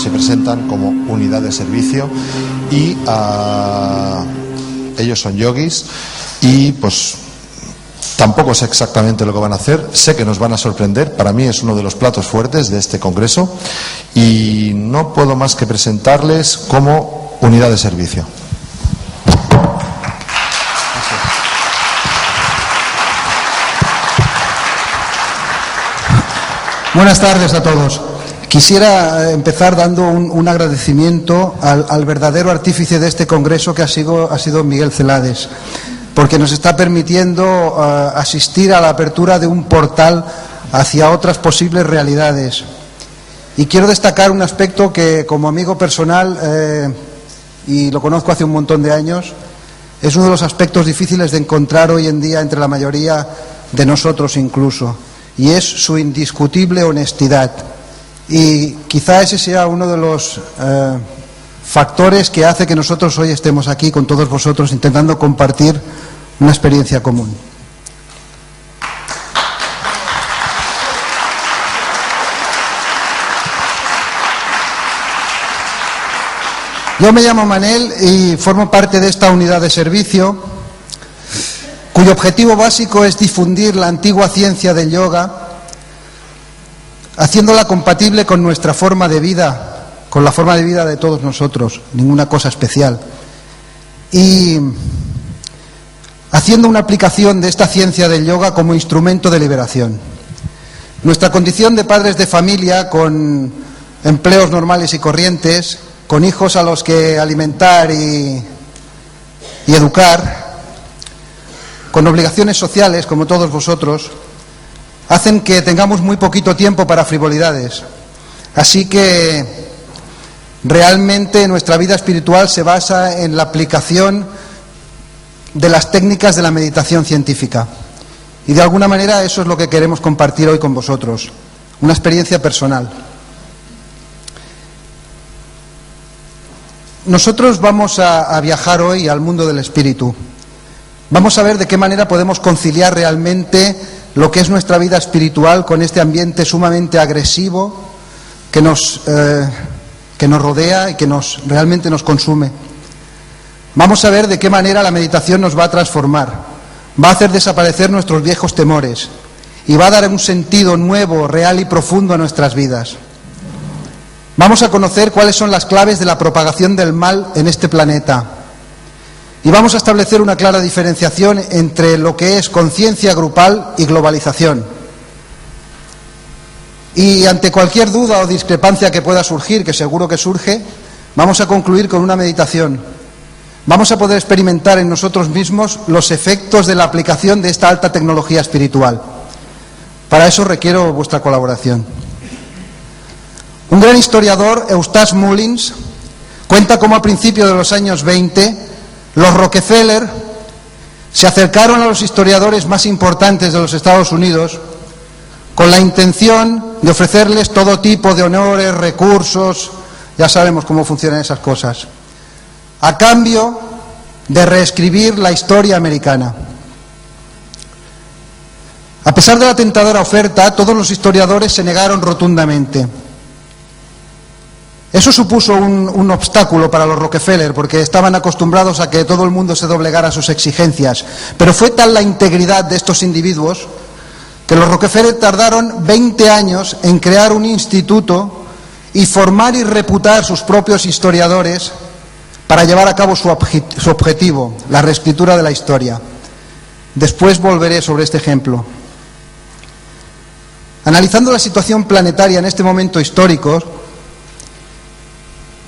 se presentan como unidad de servicio y ellos son yogis y pues tampoco sé exactamente lo que van a hacer, sé que nos van a sorprender, para mí es uno de los platos fuertes de este congreso y no puedo más que presentarles como unidad de servicio. Buenas tardes a todos. Quisiera empezar dando un agradecimiento al verdadero artífice de este congreso, que ha sido Miguel Celades, porque nos está permitiendo asistir a la apertura de un portal hacia otras posibles realidades. Y quiero destacar un aspecto que, como amigo personal, y lo conozco hace un montón de años, es uno de los aspectos difíciles de encontrar hoy en día entre la mayoría de nosotros incluso, y es su indiscutible honestidad. Y quizá ese sea uno de los factores que hace que nosotros hoy estemos aquí con todos vosotros intentando compartir una experiencia común. Yo me llamo Manel y formo parte de esta unidad de servicio, cuyo objetivo básico es difundir la antigua ciencia del yoga, haciéndola compatible con nuestra forma de vida, con la forma de vida de todos nosotros, ninguna cosa especial. Y haciendo una aplicación de esta ciencia del yoga como instrumento de liberación. Nuestra condición de padres de familia, con empleos normales y corrientes, con hijos a los que alimentar y educar, con obligaciones sociales como todos vosotros, hacen que tengamos muy poquito tiempo para frivolidades. Así que realmente nuestra vida espiritual se basa en la aplicación de las técnicas de la meditación científica. Y de alguna manera eso es lo que queremos compartir hoy con vosotros, una experiencia personal. Nosotros vamos a viajar hoy al mundo del espíritu. Vamos a ver de qué manera podemos conciliar realmente lo que es nuestra vida espiritual con este ambiente sumamente agresivo que nos rodea y que realmente nos consume. Vamos a ver de qué manera la meditación nos va a transformar, va a hacer desaparecer nuestros viejos temores y va a dar un sentido nuevo, real y profundo a nuestras vidas. Vamos a conocer cuáles son las claves de la propagación del mal en este planeta. Y vamos a establecer una clara diferenciación entre lo que es conciencia grupal y globalización. Y ante cualquier duda o discrepancia que pueda surgir, que seguro que surge, vamos a concluir con una meditación. Vamos a poder experimentar en nosotros mismos los efectos de la aplicación de esta alta tecnología espiritual. Para eso requiero vuestra colaboración. Un gran historiador, Eustace Mullins, cuenta cómo a principios de los años 20 los Rockefeller se acercaron a los historiadores más importantes de los Estados Unidos con la intención de ofrecerles todo tipo de honores, recursos, ya sabemos cómo funcionan esas cosas, a cambio de reescribir la historia americana. A pesar de la tentadora oferta, todos los historiadores se negaron rotundamente. Eso supuso un obstáculo para los Rockefeller, porque estaban acostumbrados a que todo el mundo se doblegara a sus exigencias. Pero fue tal la integridad de estos individuos que los Rockefeller tardaron 20 años en crear un instituto y formar y reputar sus propios historiadores para llevar a cabo su objetivo, la reescritura de la historia. Después volveré sobre este ejemplo. Analizando la situación planetaria en este momento histórico,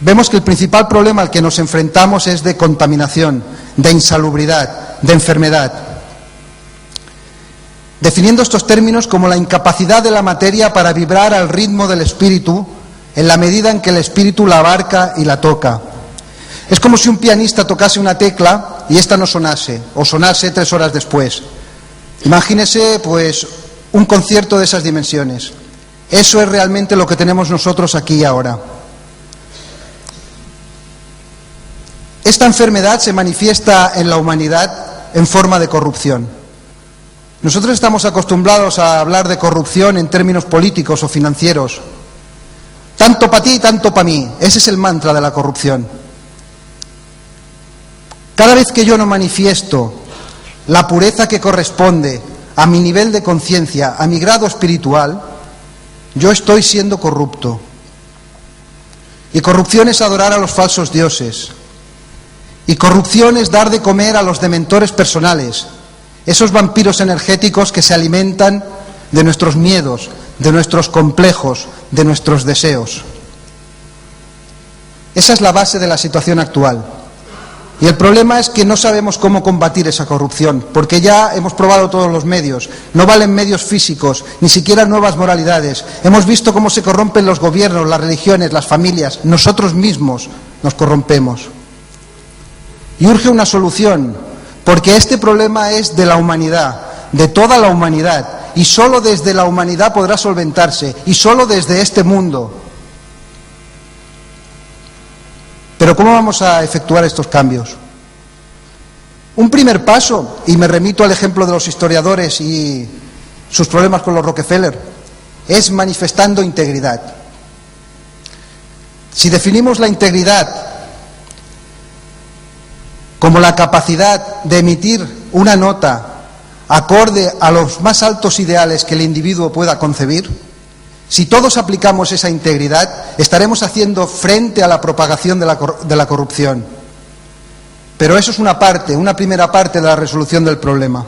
vemos que el principal problema al que nos enfrentamos es de contaminación, de insalubridad, de enfermedad. Definiendo estos términos como la incapacidad de la materia para vibrar al ritmo del espíritu en la medida en que el espíritu la abarca y la toca. Es como si un pianista tocase una tecla y ésta no sonase, o sonase 3 horas después. Imagínese, pues, un concierto de esas dimensiones. Eso es realmente lo que tenemos nosotros aquí y ahora. Esta enfermedad se manifiesta en la humanidad en forma de corrupción. Nosotros estamos acostumbrados a hablar de corrupción en términos políticos o financieros. Tanto para ti, tanto para mí. Ese es el mantra de la corrupción. Cada vez que yo no manifiesto la pureza que corresponde a mi nivel de conciencia, a mi grado espiritual, yo estoy siendo corrupto. Y corrupción es adorar a los falsos dioses. Y corrupción es dar de comer a los dementores personales, esos vampiros energéticos que se alimentan de nuestros miedos, de nuestros complejos, de nuestros deseos. Esa es la base de la situación actual. Y el problema es que no sabemos cómo combatir esa corrupción, porque ya hemos probado todos los medios. No valen medios físicos, ni siquiera nuevas moralidades. Hemos visto cómo se corrompen los gobiernos, las religiones, las familias. Nosotros mismos nos corrompemos. Y urge una solución, porque este problema es de la humanidad, de toda la humanidad, y solo desde la humanidad podrá solventarse, y solo desde este mundo. Pero ¿cómo vamos a efectuar estos cambios? Un primer paso, y me remito al ejemplo de los historiadores y sus problemas con los Rockefeller, es manifestando integridad. Si definimos la integridad como la capacidad de emitir una nota acorde a los más altos ideales que el individuo pueda concebir, si todos aplicamos esa integridad, estaremos haciendo frente a la propagación de la corrupción. Pero eso es una primera parte de la resolución del problema.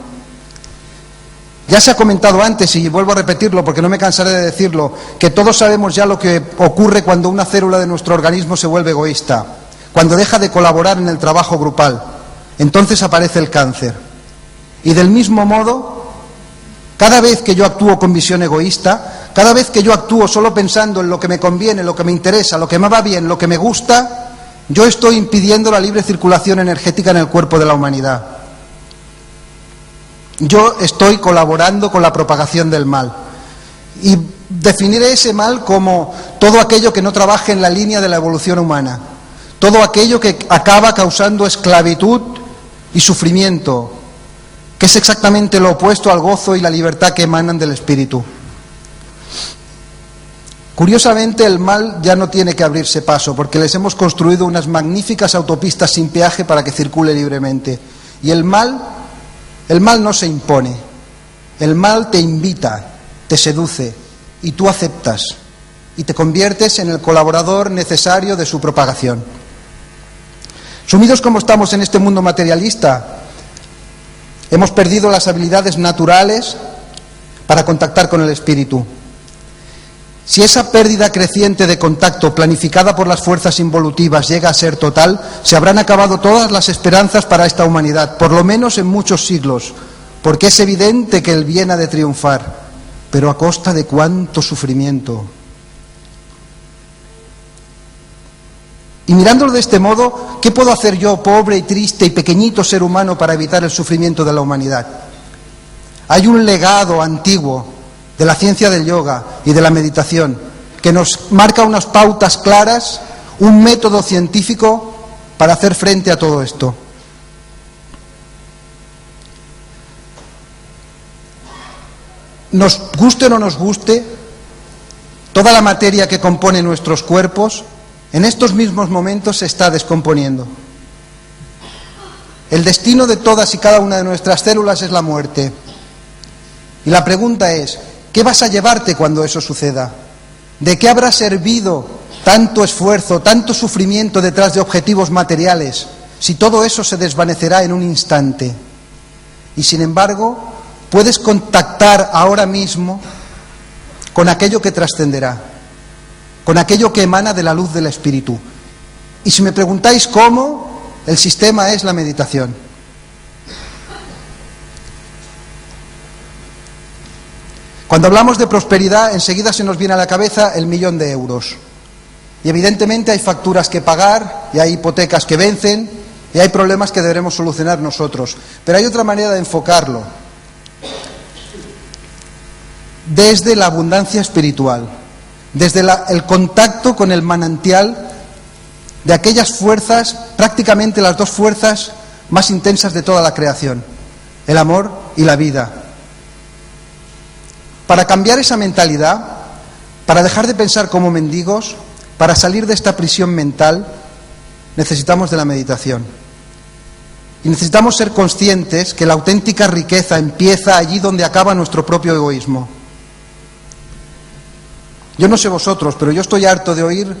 Ya se ha comentado antes, y vuelvo a repetirlo porque no me cansaré de decirlo, que todos sabemos ya lo que ocurre cuando una célula de nuestro organismo se vuelve egoísta, cuando deja de colaborar en el trabajo grupal. Entonces aparece el cáncer. Y del mismo modo, cada vez que yo actúo con visión egoísta, cada vez que yo actúo solo pensando en lo que me conviene, lo que me interesa, lo que me va bien, lo que me gusta, yo estoy impidiendo la libre circulación energética en el cuerpo de la humanidad. Yo estoy colaborando con la propagación del mal. Y definiré ese mal como todo aquello que no trabaje en la línea de la evolución humana, todo aquello que acaba causando esclavitud y sufrimiento, que es exactamente lo opuesto al gozo y la libertad que emanan del espíritu. Curiosamente, el mal ya no tiene que abrirse paso, porque les hemos construido unas magníficas autopistas sin peaje para que circule libremente. Y el mal no se impone, el mal te invita, te seduce, y tú aceptas, y te conviertes en el colaborador necesario de su propagación. Sumidos como estamos en este mundo materialista, hemos perdido las habilidades naturales para contactar con el espíritu. Si esa pérdida creciente de contacto planificada por las fuerzas involutivas llega a ser total, se habrán acabado todas las esperanzas para esta humanidad, por lo menos en muchos siglos, porque es evidente que el bien ha de triunfar, pero ¿a costa de cuánto sufrimiento? Y mirándolo de este modo, ¿qué puedo hacer yo, pobre y triste y pequeñito ser humano, para evitar el sufrimiento de la humanidad? Hay un legado antiguo de la ciencia del yoga y de la meditación que nos marca unas pautas claras, un método científico para hacer frente a todo esto. Nos guste o no nos guste, toda la materia que compone nuestros cuerpos en estos mismos momentos se está descomponiendo. El destino de todas y cada una de nuestras células es la muerte. Y la pregunta es, ¿qué vas a llevarte cuando eso suceda? ¿De qué habrá servido tanto esfuerzo, tanto sufrimiento detrás de objetivos materiales, si todo eso se desvanecerá en un instante? Y sin embargo, puedes contactar ahora mismo con aquello que trascenderá, con aquello que emana de la luz del espíritu. Y si me preguntáis cómo, el sistema es la meditación. Cuando hablamos de prosperidad, enseguida se nos viene a la cabeza el 1.000.000 de euros. Y evidentemente hay facturas que pagar, y hay hipotecas que vencen, y hay problemas que deberemos solucionar nosotros. Pero hay otra manera de enfocarlo. Desde la abundancia espiritual, desde el contacto con el manantial de aquellas fuerzas, prácticamente las dos fuerzas más intensas de toda la creación, el amor y la vida. Para cambiar esa mentalidad, para dejar de pensar como mendigos, para salir de esta prisión mental necesitamos de la meditación. Y necesitamos ser conscientes que la auténtica riqueza empieza allí donde acaba nuestro propio egoísmo. Yo no sé vosotros, pero yo estoy harto de oír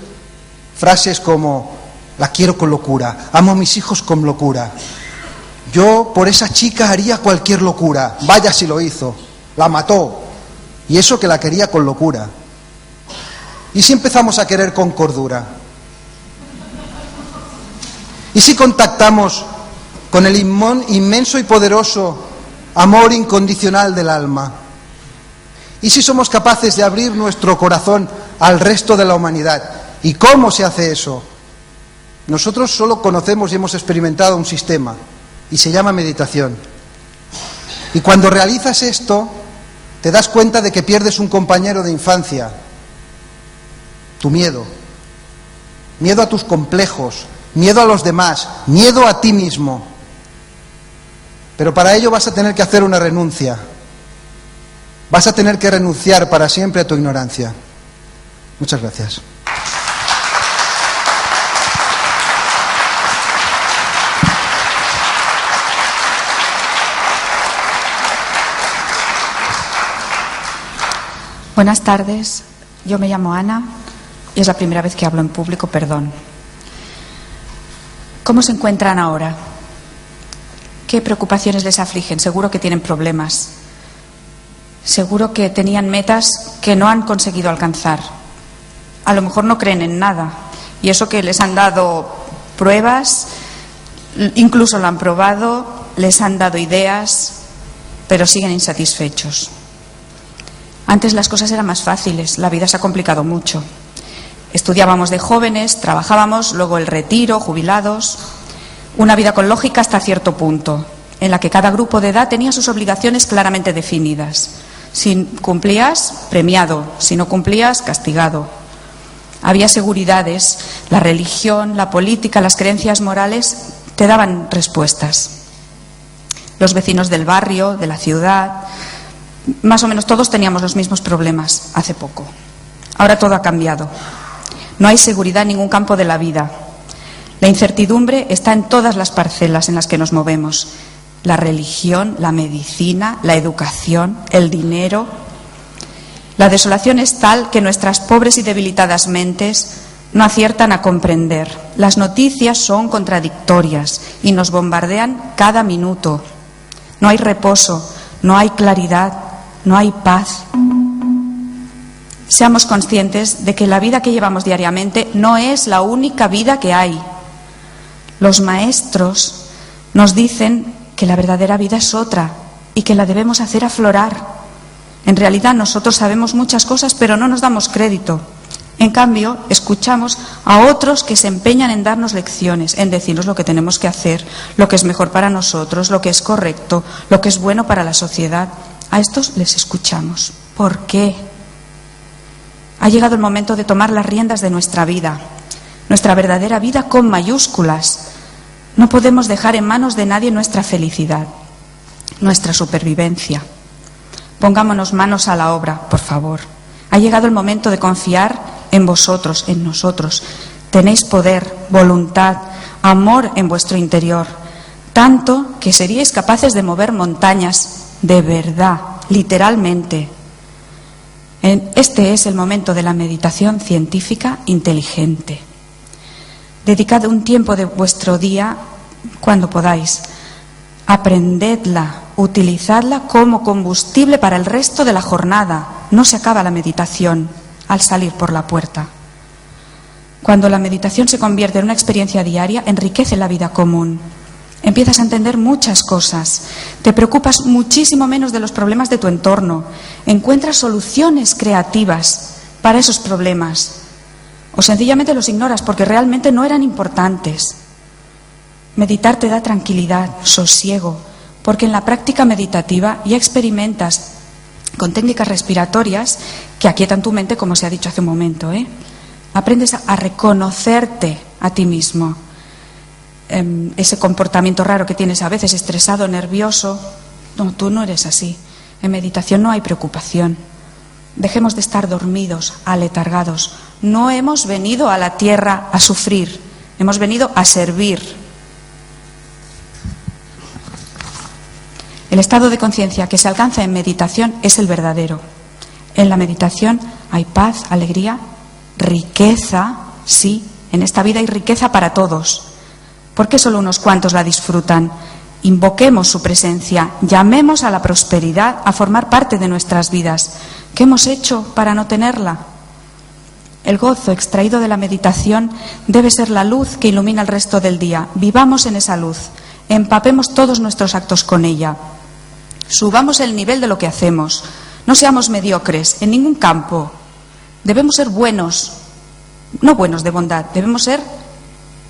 frases como: la quiero con locura, amo a mis hijos con locura, yo por esa chica haría cualquier locura, vaya si lo hizo, la mató, y eso que la quería con locura. ¿Y si empezamos a querer con cordura? ¿Y si contactamos con el inmenso y poderoso amor incondicional del alma? ¿Y si somos capaces de abrir nuestro corazón al resto de la humanidad? ¿Y cómo se hace eso? Nosotros solo conocemos y hemos experimentado un sistema, y se llama meditación. Y cuando realizas esto, te das cuenta de que pierdes un compañero de infancia, tu miedo. Miedo a tus complejos, miedo a los demás, miedo a ti mismo. Pero para ello vas a tener que hacer una renuncia. Vas a tener que renunciar para siempre a tu ignorancia. Muchas gracias. Buenas tardes, yo me llamo Ana y es la primera vez que hablo en público, perdón. ¿Cómo se encuentran ahora? ¿Qué preocupaciones les afligen? Seguro que tienen problemas. Seguro que tenían metas que no han conseguido alcanzar. A lo mejor no creen en nada. Y eso que les han dado pruebas, incluso lo han probado, les han dado ideas, pero siguen insatisfechos. Antes las cosas eran más fáciles, la vida se ha complicado mucho. Estudiábamos de jóvenes, trabajábamos, luego el retiro, jubilados. Una vida con lógica hasta cierto punto, en la que cada grupo de edad tenía sus obligaciones claramente definidas. Si cumplías, premiado; si no cumplías, castigado. Había seguridades, la religión, la política, las creencias morales te daban respuestas. Los vecinos del barrio, de la ciudad, más o menos todos teníamos los mismos problemas hace poco. Ahora todo ha cambiado. No hay seguridad en ningún campo de la vida. La incertidumbre está en todas las parcelas en las que nos movemos. La religión, la medicina, la educación, el dinero. La desolación es tal que nuestras pobres y debilitadas mentes no aciertan a comprender. Las noticias son contradictorias y nos bombardean cada minuto. No hay reposo, no hay claridad, no hay paz. Seamos conscientes de que la vida que llevamos diariamente no es la única vida que hay. Los maestros nos dicen que la verdadera vida es otra y que la debemos hacer aflorar. En realidad nosotros sabemos muchas cosas, pero no nos damos crédito. En cambio, escuchamos a otros que se empeñan en darnos lecciones, en decirnos lo que tenemos que hacer, lo que es mejor para nosotros, lo que es correcto, lo que es bueno para la sociedad. A estos les escuchamos. ¿Por qué? Ha llegado el momento de tomar las riendas de nuestra vida, nuestra verdadera vida con mayúsculas. No podemos dejar en manos de nadie nuestra felicidad, nuestra supervivencia. Pongámonos manos a la obra, por favor. Ha llegado el momento de confiar en vosotros, en nosotros. Tenéis poder, voluntad, amor en vuestro interior, tanto que seríais capaces de mover montañas, de verdad, literalmente. Este es el momento de la meditación científica inteligente. Dedicad un tiempo de vuestro día, cuando podáis. Aprendedla, utilizadla como combustible para el resto de la jornada. No se acaba la meditación al salir por la puerta. Cuando la meditación se convierte en una experiencia diaria, enriquece la vida común. Empiezas a entender muchas cosas. Te preocupas muchísimo menos de los problemas de tu entorno. Encuentras soluciones creativas para esos problemas. O sencillamente los ignoras porque realmente no eran importantes. Meditar te da tranquilidad, sosiego, porque en la práctica meditativa ya experimentas con técnicas respiratorias que aquietan tu mente, como se ha dicho hace un momento, Aprendes a reconocerte a ti mismo. Ese comportamiento raro que tienes a veces, estresado, nervioso, no, tú no eres así. En meditación no hay preocupación. Dejemos de estar dormidos, aletargados. No hemos venido a la tierra a sufrir, hemos venido a servir. El estado de conciencia que se alcanza en meditación es el verdadero. En la meditación hay paz, alegría, riqueza, sí, en esta vida hay riqueza para todos. ¿Por qué solo unos cuantos la disfrutan? Invoquemos su presencia, llamemos a la prosperidad a formar parte de nuestras vidas. ¿Qué hemos hecho para no tenerla? El gozo extraído de la meditación debe ser la luz que ilumina el resto del día. Vivamos en esa luz, empapemos todos nuestros actos con ella. Subamos el nivel de lo que hacemos. No seamos mediocres en ningún campo. Debemos ser buenos, no buenos de bondad, debemos ser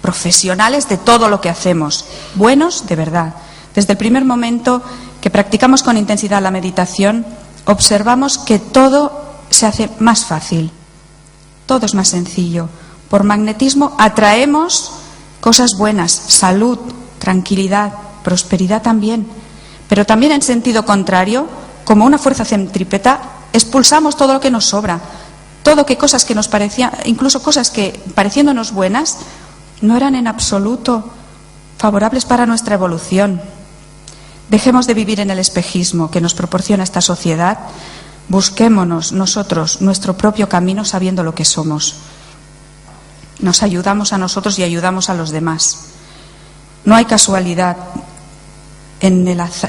profesionales de todo lo que hacemos, buenos de verdad. Desde el primer momento que practicamos con intensidad la meditación, observamos que todo se hace más fácil, todo es más sencillo. Por magnetismo atraemos cosas buenas, salud, tranquilidad, prosperidad también. Pero también en sentido contrario, como una fuerza centrípeta, expulsamos todo lo que nos sobra, todo que cosas que nos parecían, incluso cosas que pareciéndonos buenas, no eran en absoluto favorables para nuestra evolución. Dejemos de vivir en el espejismo que nos proporciona esta sociedad. Busquémonos nosotros nuestro propio camino sabiendo lo que somos. Nos ayudamos a nosotros y ayudamos a los demás. No hay casualidad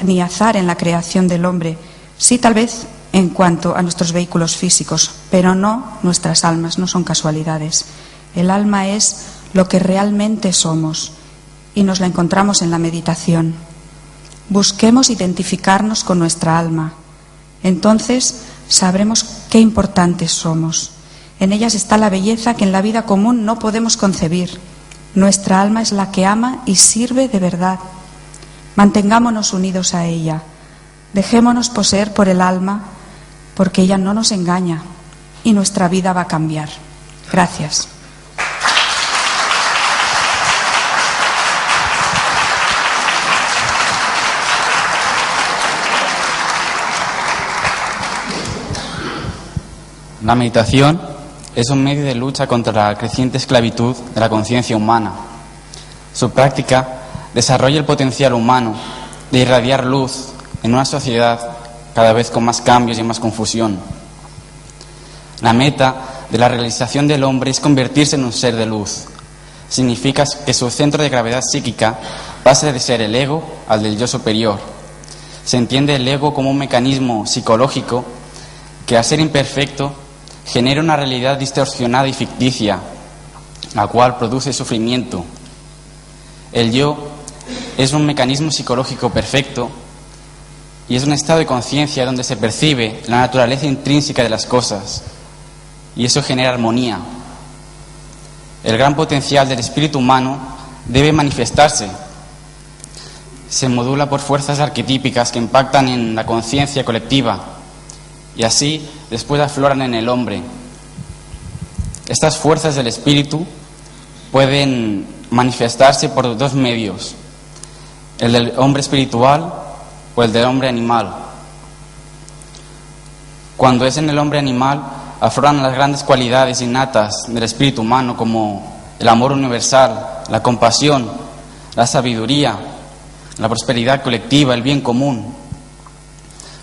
ni azar en la creación del hombre. Sí, tal vez en cuanto a nuestros vehículos físicos, pero no nuestras almas, no son casualidades. El alma es lo que realmente somos y nos la encontramos en la meditación. Busquemos identificarnos con nuestra alma. Entonces sabremos qué importantes somos. En ellas está la belleza que en la vida común no podemos concebir. Nuestra alma es la que ama y sirve de verdad. Mantengámonos unidos a ella. Dejémonos poseer por el alma, porque ella no nos engaña y nuestra vida va a cambiar. Gracias. La meditación es un medio de lucha contra la creciente esclavitud de la conciencia humana. Su práctica desarrolla el potencial humano de irradiar luz en una sociedad cada vez con más cambios y más confusión. La meta de la realización del hombre es convertirse en un ser de luz. Significa que su centro de gravedad psíquica pase de ser el ego al del yo superior. Se entiende el ego como un mecanismo psicológico que, al ser imperfecto, genera una realidad distorsionada y ficticia, la cual produce sufrimiento. El yo es un mecanismo psicológico perfecto y es un estado de conciencia donde se percibe la naturaleza intrínseca de las cosas, y eso genera armonía. El gran potencial del espíritu humano debe manifestarse. Se modula por fuerzas arquetípicas que impactan en la conciencia colectiva y así después afloran en el hombre. Estas fuerzas del espíritu pueden manifestarse por dos medios: el del hombre espiritual o el del hombre animal. Cuando es en el hombre animal, afloran las grandes cualidades innatas del espíritu humano, como el amor universal, la compasión, la sabiduría, la prosperidad colectiva, el bien común.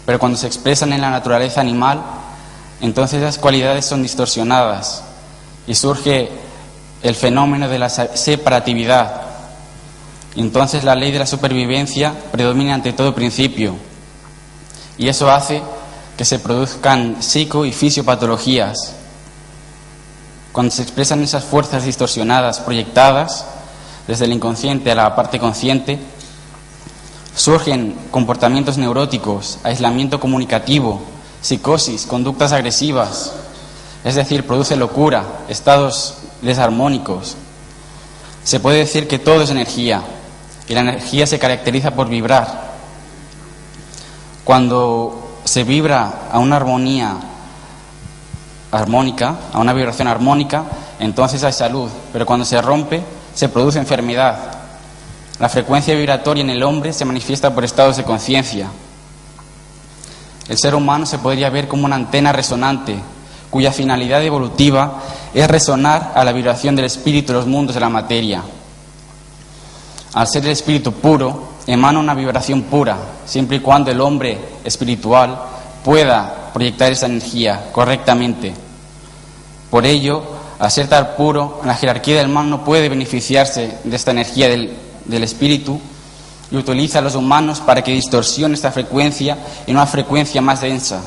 Pero cuando se expresan en la naturaleza animal, entonces esas cualidades son distorsionadas y surge el fenómeno de la separatividad. Entonces la ley de la supervivencia predomina ante todo principio, y eso hace que se produzcan psico- y fisiopatologías. Cuando se expresan esas fuerzas distorsionadas, proyectadas desde el inconsciente a la parte consciente, surgen comportamientos neuróticos, aislamiento comunicativo, psicosis, conductas agresivas, es decir, produce locura, estados desarmónicos. Se puede decir que todo es energía, y la energía se caracteriza por vibrar. Cuando se vibra a una armonía armónica, a una vibración armónica, entonces hay salud, pero cuando se rompe, se produce enfermedad. La frecuencia vibratoria en el hombre se manifiesta por estados de conciencia. El ser humano se podría ver como una antena resonante, cuya finalidad evolutiva es resonar a la vibración del espíritu de los mundos de la materia. Al ser el espíritu puro, emana una vibración pura, siempre y cuando el hombre espiritual pueda proyectar esa energía correctamente. Por ello, al ser tan puro, la jerarquía del mal no puede beneficiarse de esta energía del espíritu y utiliza a los humanos para que distorsione esta frecuencia en una frecuencia más densa.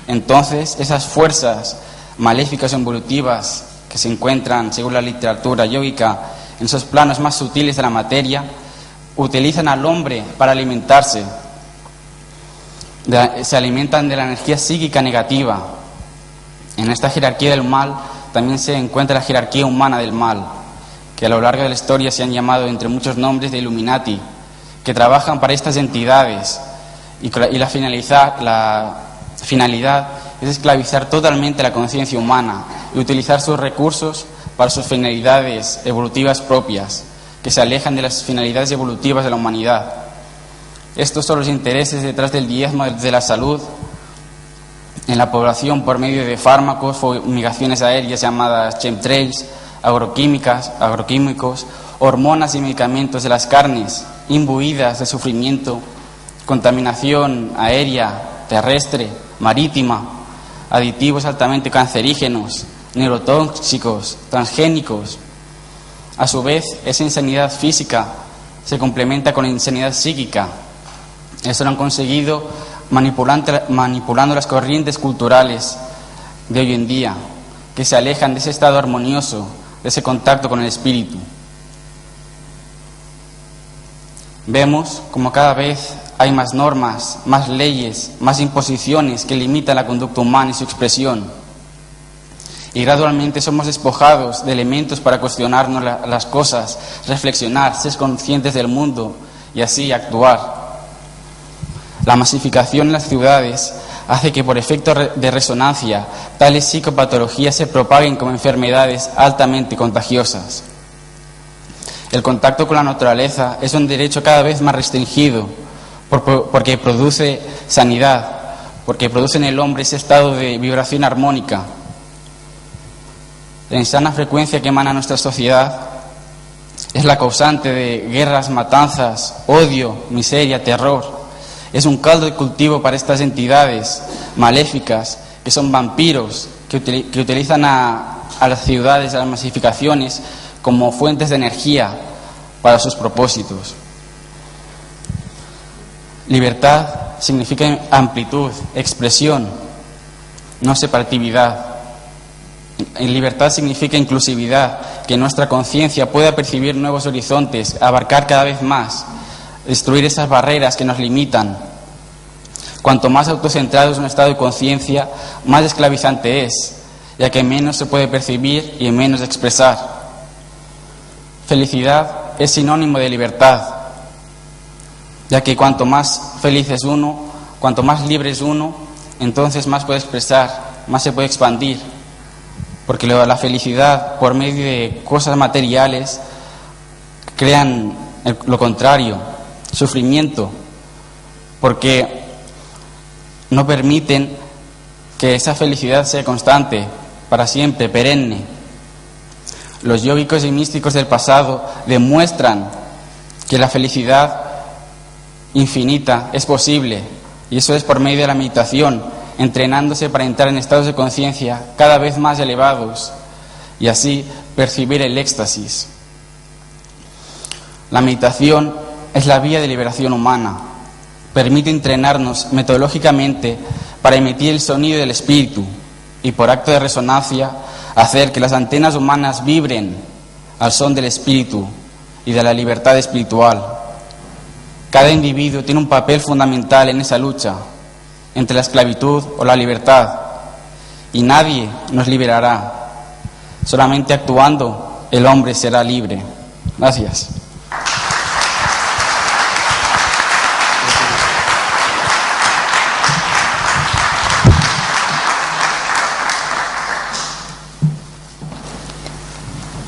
Entonces, esas fuerzas maléficas o evolutivas que se encuentran, según la literatura yógica, en esos planos más sutiles de la materia, utilizan al hombre para alimentarse. Se alimentan de la energía psíquica negativa. En esta jerarquía del mal también se encuentra la jerarquía humana del mal, que a lo largo de la historia se han llamado entre muchos nombres de Illuminati, que trabajan para estas entidades y la finalidad es esclavizar totalmente la conciencia humana y utilizar sus recursos para sus finalidades evolutivas propias, que se alejan de las finalidades evolutivas de la humanidad. Estos son los intereses detrás del diezmo de la salud en la población por medio de fármacos, fumigaciones aéreas llamadas chemtrails, agroquímicos, hormonas y medicamentos de las carnes imbuidas de sufrimiento, contaminación aérea, terrestre, marítima, aditivos altamente cancerígenos, neurotóxicos, transgénicos. A su vez, esa insanidad física se complementa con la insanidad psíquica. Eso lo han conseguido manipulando las corrientes culturales de hoy en día, que se alejan de ese estado armonioso, de ese contacto con el espíritu. Vemos como cada vez hay más normas, más leyes, más imposiciones que limitan la conducta humana y su expresión. Y gradualmente somos despojados de elementos para cuestionarnos las cosas, reflexionar, ser conscientes del mundo y así actuar. La masificación en las ciudades hace que por efecto de resonancia tales psicopatologías se propaguen como enfermedades altamente contagiosas. El contacto con la naturaleza es un derecho cada vez más restringido porque produce sanidad, porque produce en el hombre ese estado de vibración armónica. La insana frecuencia que emana nuestra sociedad es la causante de guerras, matanzas, odio, miseria, terror. Es un caldo de cultivo para estas entidades maléficas que son vampiros, que utilizan a las ciudades, a las masificaciones, como fuentes de energía para sus propósitos. Libertad significa amplitud, expresión, no separatividad. Libertad significa inclusividad, que nuestra conciencia pueda percibir nuevos horizontes, abarcar cada vez más, destruir esas barreras que nos limitan. Cuanto más autocentrado es un estado de conciencia, más esclavizante es, ya que menos se puede percibir y menos expresar. Felicidad es sinónimo de libertad, ya que cuanto más feliz es uno, cuanto más libre es uno, entonces más puede expresar, más se puede expandir, porque la felicidad por medio de cosas materiales crean lo contrario, sufrimiento, porque no permiten que esa felicidad sea constante, para siempre, perenne. Los yógicos y místicos del pasado demuestran que la felicidad infinita es posible, y eso es por medio de la meditación, entrenándose para entrar en estados de conciencia cada vez más elevados y así percibir el éxtasis. La meditación es la vía de liberación humana. Permite entrenarnos metodológicamente para emitir el sonido del espíritu y por acto de resonancia hacer que las antenas humanas vibren al son del espíritu y de la libertad espiritual. Cada individuo tiene un papel fundamental en esa lucha entre la esclavitud o la libertad, y nadie nos liberará. Solamente actuando el hombre será libre. Gracias.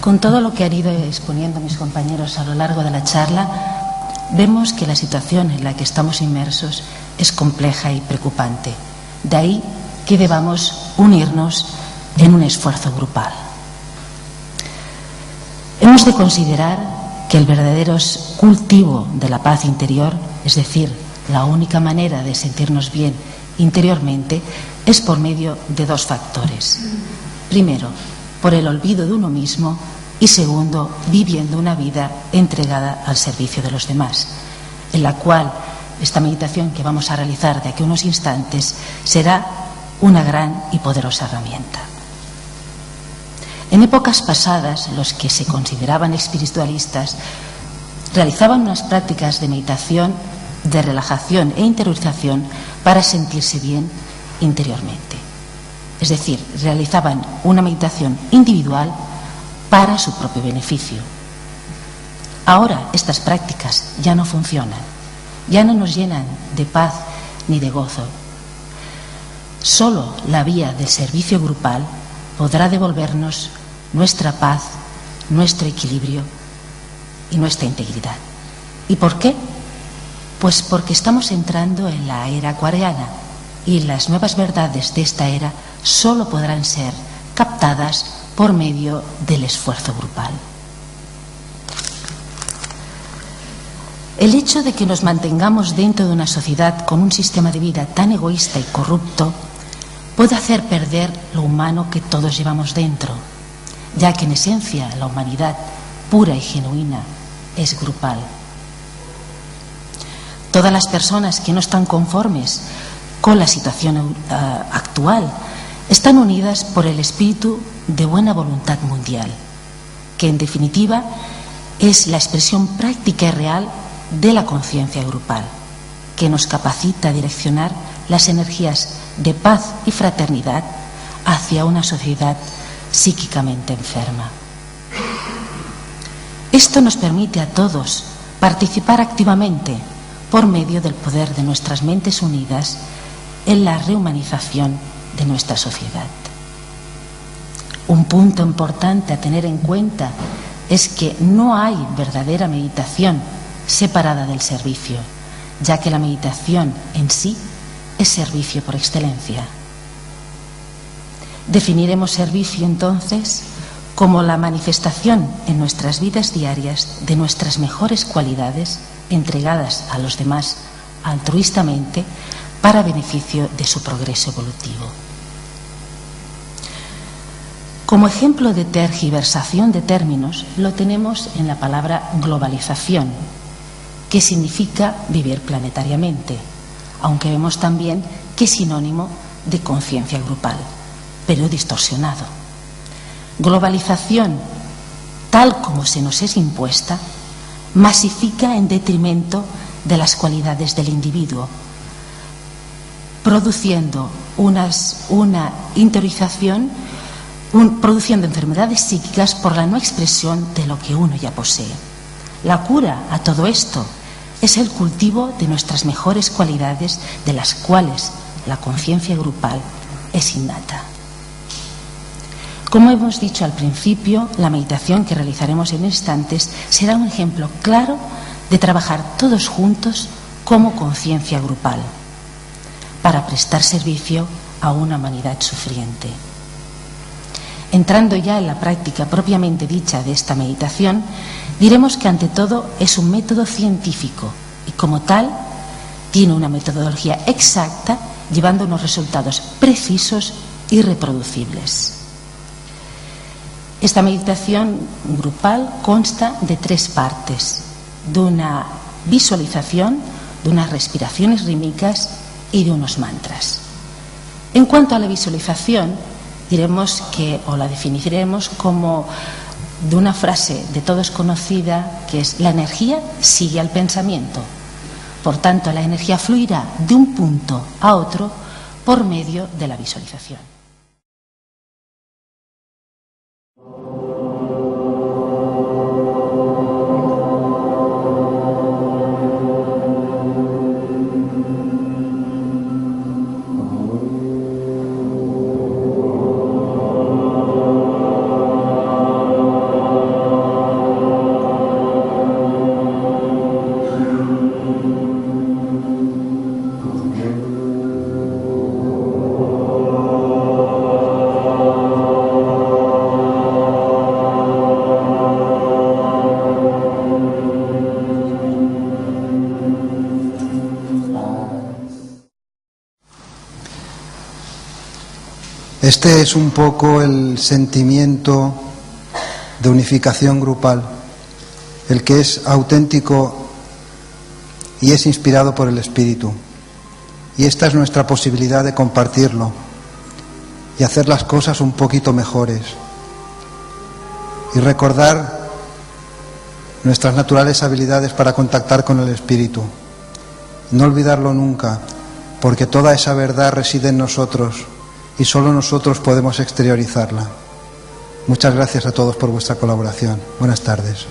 Con todo lo que han ido exponiendo mis compañeros a lo largo de la charla, vemos que la situación en la que estamos inmersos es compleja y preocupante. De ahí que debamos unirnos en un esfuerzo grupal. Hemos de considerar que el verdadero cultivo de la paz interior, es decir, la única manera de sentirnos bien interiormente, es por medio de dos factores. Primero, por el olvido de uno mismo, y segundo, viviendo una vida entregada al servicio de los demás, en la cual esta meditación que vamos a realizar de aquí a unos instantes será una gran y poderosa herramienta. En épocas pasadas, los que se consideraban espiritualistas realizaban unas prácticas de meditación, de relajación e interiorización para sentirse bien interiormente. Es decir, realizaban una meditación individual para su propio beneficio. Ahora estas prácticas ya no funcionan, ya no nos llenan de paz ni de gozo. Solo la vía del servicio grupal podrá devolvernos nuestra paz, nuestro equilibrio y nuestra integridad. ¿Y por qué? Pues porque estamos entrando en la era acuariana y las nuevas verdades de esta era solo podrán ser captadas por medio del esfuerzo grupal. El hecho de que nos mantengamos dentro de una sociedad con un sistema de vida tan egoísta y corrupto puede hacer perder lo humano que todos llevamos dentro, ya que en esencia la humanidad pura y genuina es grupal. Todas las personas que no están conformes con la situación actual están unidas por el espíritu de buena voluntad mundial, que en definitiva es la expresión práctica y real de la conciencia grupal, que nos capacita a direccionar las energías de paz y fraternidad hacia una sociedad psíquicamente enferma. Esto nos permite a todos participar activamente por medio del poder de nuestras mentes unidas en la rehumanización de nuestra sociedad. Un punto importante a tener en cuenta es que no hay verdadera meditación separada del servicio, ya que la meditación en sí es servicio por excelencia. Definiremos servicio entonces como la manifestación en nuestras vidas diarias de nuestras mejores cualidades entregadas a los demás altruistamente para beneficio de su progreso evolutivo. Como ejemplo de tergiversación de términos lo tenemos en la palabra globalización, que significa vivir planetariamente, aunque vemos también que es sinónimo de conciencia grupal, pero distorsionado. Globalización, tal como se nos es impuesta, masifica en detrimento de las cualidades del individuo, produciendo una interiorización, produciendo enfermedades psíquicas por la no expresión de lo que uno ya posee. La cura a todo esto es el cultivo de nuestras mejores cualidades, de las cuales la conciencia grupal es innata. Como hemos dicho al principio, la meditación que realizaremos en instantes será un ejemplo claro de trabajar todos juntos como conciencia grupal para prestar servicio a una humanidad sufriente. Entrando ya en la práctica propiamente dicha de esta meditación, diremos que ante todo es un método científico y como tal tiene una metodología exacta llevando unos resultados precisos y reproducibles. Esta meditación grupal consta de 3 partes, de una visualización, de unas respiraciones rítmicas y de unos mantras. En cuanto a la visualización, diremos que, o la definiremos como de una frase de todos conocida, que es: la energía sigue al pensamiento. Por tanto, la energía fluirá de un punto a otro por medio de la visualización. Este es un poco el sentimiento de unificación grupal, el que es auténtico y es inspirado por el Espíritu. Y esta es nuestra posibilidad de compartirlo y hacer las cosas un poquito mejores. Y recordar nuestras naturales habilidades para contactar con el Espíritu. No olvidarlo nunca, porque toda esa verdad reside en nosotros y solo nosotros podemos exteriorizarla. Muchas gracias a todos por vuestra colaboración. Buenas tardes.